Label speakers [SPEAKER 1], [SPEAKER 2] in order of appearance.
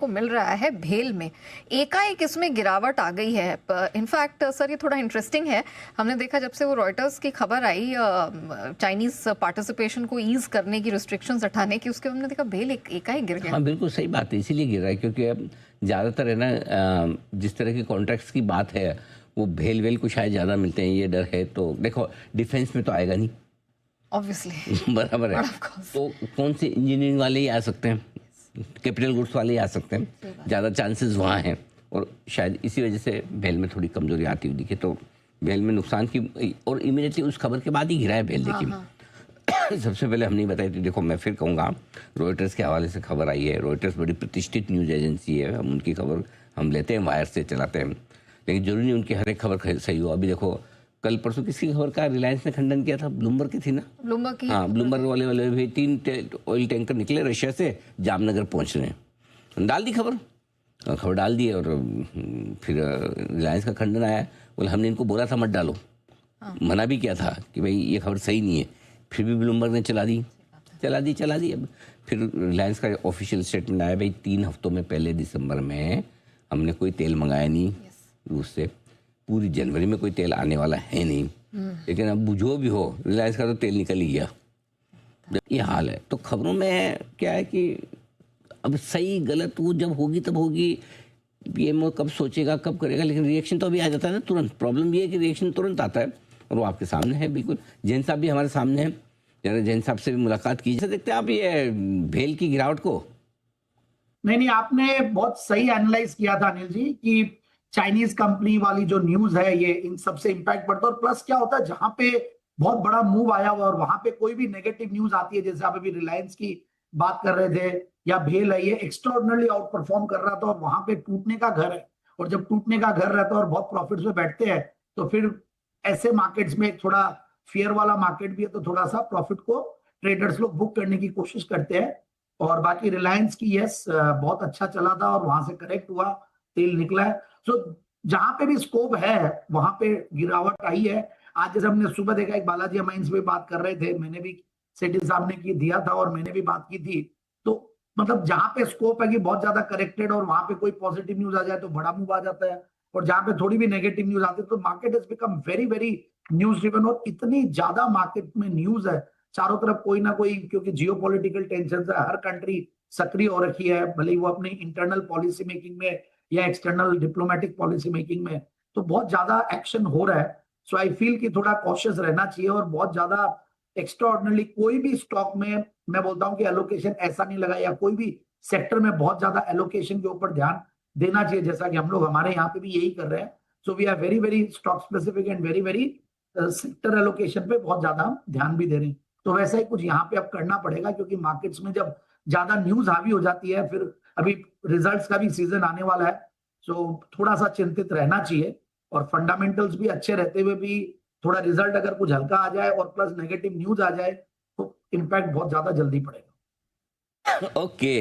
[SPEAKER 1] को मिल रहा है भेल में एकाएक इसमें गिरावट आ गई है। इनफैक्ट सर ये थोड़ा इंटरेस्टिंग है। हमने देखा जब से वो रॉयटर्स की खबर आई चाइनीज पार्टिसिपेशन को ईज करने की, रिस्ट्रिक्शंस हटाने की, उसके हमने देखा भेल एकाएक गिर गया।
[SPEAKER 2] हाँ बिल्कुल सही बात है, इसीलिए गिर रहा है क्योंकि अब ज़्यादातर है ना जिस तरह की कॉन्ट्रैक्ट्स की बात है वो भेल वेल को शायद ज़्यादा मिलते हैं, ये डर है। तो देखो डिफेंस में तो आएगा नहीं
[SPEAKER 1] ऑब्वियसली
[SPEAKER 2] बराबर है। तो कौन से इंजीनियरिंग वाले ही आ सकते हैं, कैपिटल गुड्स वाले ही आ सकते हैं, ज़्यादा चांसेस वहाँ हैं। और शायद इसी वजह से भेल में थोड़ी कमजोरी आती हुई दिखे। तो भेल में नुकसान की, और इमीडिएटली उस खबर के बाद ही गिरा है भेल। देखिए सबसे पहले हमने बताई थी, देखो मैं फिर कहूँगा, रॉयटर्स के हवाले से खबर आई है। रॉयटर्स बड़ी प्रतिष्ठित न्यूज़ एजेंसी है, हम उनकी खबर हम लेते हैं, वायर से चलाते हैं, लेकिन जरूरी नहीं उनकी हर एक खबर सही हो। अभी देखो कल परसों किसकी खबर का रिलायंस ने खंडन किया था, ब्लूमबर्ग की थी ना,
[SPEAKER 1] ब्लूमबर्ग की। हाँ,
[SPEAKER 2] ब्लूमबर्ग वाले भी 3 ऑयल टैंकर निकले रशिया से, जामनगर पहुंच रहे हैं, डाल दी खबर डाल दी। और फिर रिलायंस का खंडन आया, बोले हमने इनको बोला था मत डालो, मना भी किया था कि भाई ये खबर सही नहीं है, फिर भी ब्लूमबर्ग ने चला दी। अब फिर रिलायंस का ऑफिशियल स्टेटमेंट आया, भाई 3 हफ्तों में पहले दिसंबर में हमने कोई तेल मंगाया नहीं रूस से, पूरी जनवरी में कोई तेल आने वाला है नहीं, लेकिन अब जो भी हो रिलायंस का तो तेल निकल ही गया। ये हाल है। तो खबरों में क्या है कि अब सही गलत वो जब होगी तब होगी, पीएमओ कब सोचेगा कब करेगा, लेकिन रिएक्शन तो अभी आ जाता है ना तुरंत। प्रॉब्लम ये है कि रिएक्शन तुरंत आता है और वो आपके सामने है। बिल्कुल जैन साहब भी हमारे सामने हैं, जरा जैन साहब से भी मुलाकात की। जैसे देखते हैं आप ये भेल की गिरावट को।
[SPEAKER 3] नहीं, आपने बहुत सही एनालाइज किया था अनिल जी कि चाइनीज कंपनी वाली जो न्यूज है ये इन सबसे इंपैक्ट पड़ता है। और प्लस क्या होता है, जहां पे बहुत बड़ा मूव आया हुआ और वहां पे कोई भी नेगेटिव न्यूज आती है, जैसे आप अभी रिलायंस की बात कर रहे थे या भेल है, ये एक्स्ट्राऑर्डिनरी आउट परफॉर्म कर रहा था और वहां पे टूटने का घर है। और जब टूटने का घर रहता है और बहुत प्रॉफिट्स में बैठते हैं, तो फिर ऐसे मार्केट्स में थोड़ा फियर वाला मार्केट भी है, तो थोड़ा सा प्रॉफिट को ट्रेडर्स लोग बुक करने की कोशिश करते हैं। और बाकी रिलायंस की यस बहुत अच्छा चला था और वहां से करेक्ट हुआ, तेल निकला है। सो जहां पे भी स्कोप है वहां पे गिरावट आई है। आज जैसे हमने सुबह देखा, एक बालाजी अमाइंस पे बात कर रहे थे, मैंने भी सेठी साहब ने की दिया था और मैंने भी बात की थी। तो मतलब जहां पे स्कोप है कि बहुत ज्यादा करेक्टेड और वहां पे कोई पॉजिटिव न्यूज आ जाए तो बड़ा मूव आ जाता है, और जहां पे थोड़ी भी नेगेटिव न्यूज आती है तो market has become very very news driven. और इतनी ज्यादा मार्केट में न्यूज है चारों तरफ, कोई ना कोई, क्योंकि जियोपॉलिटिकल टेंशन है, हर कंट्री सक्रिय हो रखी है, भले ही वो अपनी इंटरनल पॉलिसी मेकिंग में या एक्सटर्नल डिप्लोमेटिक पॉलिसी मेकिंग में, तो बहुत ज्यादा एक्शन हो रहा है। सो आई फील कि थोड़ा कॉशियस रहना चाहिए और बहुत ज्यादा एक्स्ट्राऑर्डिनरी कोई भी स्टॉक में मैं बोलता हूं कि एलोकेशन ऐसा नहीं लगा, या कोई भी सेक्टर में बहुत ज्यादा एलोकेशन के ऊपर ध्यान देना चाहिए, जैसा कि हम लोग हमारे यहाँ पे भी यही कर रहे हैं। So we are very very stock specific and very very sector allocation पे बहुत ज्यादा हम ध्यान भी दे रहे हैं। तो वैसा ही कुछ यहाँ पे अब करना पड़ेगा, क्योंकि मार्केट्स में जब ज्यादा न्यूज हावी हो जाती है, फिर अभी रिजल्ट्स का भी सीजन आने वाला है, सो थोड़ा सा चिंतित रहना चाहिए। और फंडामेंटल्स भी अच्छे रहते हुए भी थोड़ा रिजल्ट अगर कुछ हल्का आ जाए और प्लस नेगेटिव न्यूज आ जाए तो इम्पैक्ट बहुत ज्यादा जल्दी पड़ेगा।
[SPEAKER 2] ओके।